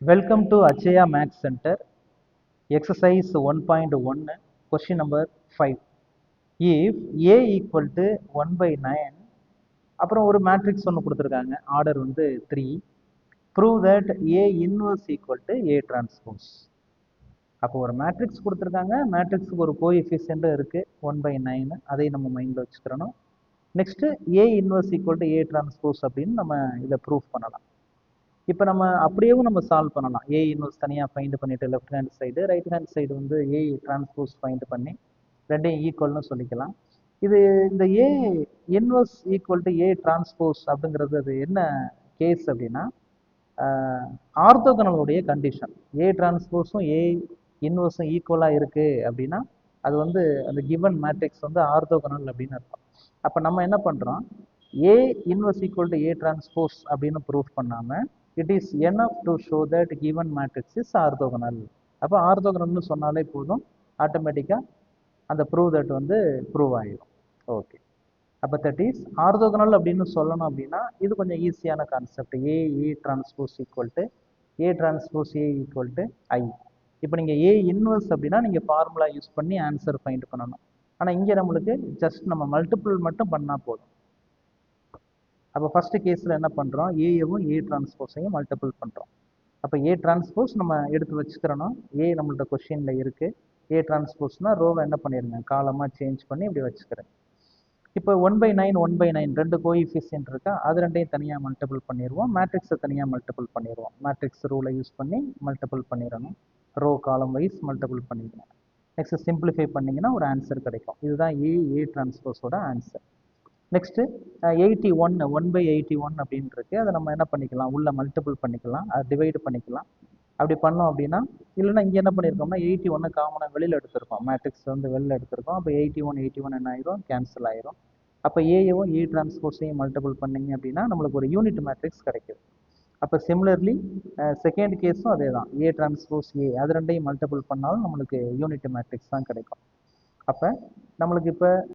Welcome to Achaya Max Center, exercise 1.1, question number 5. If A equal to 1 by 9, அப்புறம் ஒரு matrix ஒன்று கொடுத்துருக்காங்க, order வந்து 3. Prove that A inverse equal to A transpose. அப்போ ஒரு matrix கொடுத்துருக்காங்க, மேட்ரிக்ஸுக்கு ஒரு கோஎஃபிஷியன்ட் இருக்குது 1 by 9, அதை நம்ம மைண்டில் வச்சுக்கிறணும். Next A inverse equal to A transpose அப்படின்னு நம்ம இதை ப்ரூவ் பண்ணலாம். இப்போ நம்ம அப்படியேவும் நம்ம சால்வ் பண்ணலாம். ஏ இன்வர்ஸ் தனியாக ஃபைண்ட் பண்ணிவிட்டு left hand side, right hand side வந்து ஏ டிரான்ஸ்போஸ் ஃபைண்ட் பண்ணி ரெண்டையும் ஈக்குவல்னு சொல்லிக்கலாம். இது இந்த A inverse equal to A transpose அப்படிங்கிறது அது என்ன கேஸ் அப்படின்னா, ஆர்த்தோகனலுடைய கண்டிஷன். ஏ டிரான்ஸ்போஸும் ஏ இன்வர்ஸும் ஈக்குவலாக இருக்குது அப்படின்னா அது வந்து அந்த கிவன் மேட்ரிக்ஸ் வந்து ஆர்த்தோகனல் அப்படின்னு அர்த்தம். அப்போ நம்ம என்ன பண்ணுறோம், A inverse equal to A transpose அப்படின்னு ப்ரூஃப் பண்ணாமல் it is enough to show that given matrix is orthogonal. அப்போ ஆர்த்தோகனல்னு சொன்னாலே போதும், ஆட்டோமேட்டிக்காக அந்த ப்ரூவ் தட் வந்து ப்ரூவ் ஆகிடும். ஓகே, அப்போ தட் இஸ் ஆர்த்தோகனல் அப்படின்னு சொல்லணும் அப்படின்னா இது கொஞ்சம் ஈஸியான concept. A transpose equal to A transpose A equal to I. இப்போ நீங்கள் ஏ இன்வர்ஸ் அப்படின்னா நீங்கள் ஃபார்முலா யூஸ் பண்ணி ஆன்சர் ஃபைண்ட் பண்ணணும். ஆனால் இங்கே நம்மளுக்கு ஜஸ்ட் நம்ம மல்டிபிள் மட்டும் பண்ணால் போதும். அப்போ ஃபஸ்ட்டு கேஸில் என்ன பண்ணுறோம், ஏவும் ஏ டிரான்ஸ்போஸையும் மல்டிபிள் பண்ணுறோம். அப்போ ஏ டிரான்ஸ்போஸ் நம்ம எடுத்து வச்சுக்கிறணும். ஏ நம்மள்ட்ட கொஷினில் இருக்குது. ஏ டிரான்ஸ்போஸ்னால் ரோவை என்ன பண்ணிடுங்க, காலமாக சேஞ்ச் பண்ணி இப்படி வச்சுக்கிறேன். இப்போ 1 by 9 ரெண்டு கோஎஃபிஷியன்ட் இருக்கா, அது ரெண்டையும் தனியாக மல்டிபிள் பண்ணிடுவோம். மேட்ரிக்ஸை தனியாக மல்டிபிள் பண்ணிடுவோம். மேட்ரிக்ஸ் ரூலை யூஸ் பண்ணி மல்டிபிள் பண்ணிடணும். ரோ காலம் வைஸ் மல்டிபிள் பண்ணிடணும். நெக்ஸ்ட் சிம்பிளிஃபை பண்ணிங்கன்னா ஒரு ஆன்சர் கிடைக்கும். இதுதான் ஏ டிரான்ஸ்போஸோட ஆன்சர். நெக்ஸ்ட்டு 81 1 by 81 அப்படின்னு இருக்கு. அதை நம்ம என்ன பண்ணிக்கலாம், உள்ள மல்டிபிள் பண்ணிக்கலாம், அதை டிவைடு பண்ணிக்கலாம். அப்படி பண்ணோம் அப்படின்னா, இல்லைன்னா இங்கே என்ன பண்ணியிருக்கோம்னா 81 காமனாக வெளியில் எடுத்திருக்கோம், மேட்ரிக்ஸ் வந்து வெளியில் எடுத்திருக்கோம். அப்போ 81 என்ன ஆயிரும், கேன்சல் ஆயிரும். அப்போ ஏவும் ஏ டிரான்ஸ்போஸையும் மல்டிபிள் பண்ணிங்க அப்படின்னா நம்மளுக்கு ஒரு யூனிட் மேட்ரிக்ஸ் கிடைக்குது. அப்போ சிமிலர்லி செகண்ட் கேஸும் அதே தான், ஏ டிரான்ஸ்போஸ் ஏ அது ரெண்டையும் மல்டிபிள் பண்ணாலும் நம்மளுக்கு யூனிட் மேட்ரிக்ஸ் தான் கிடைக்கும். அப்போ நம்மளுக்கு இப்போ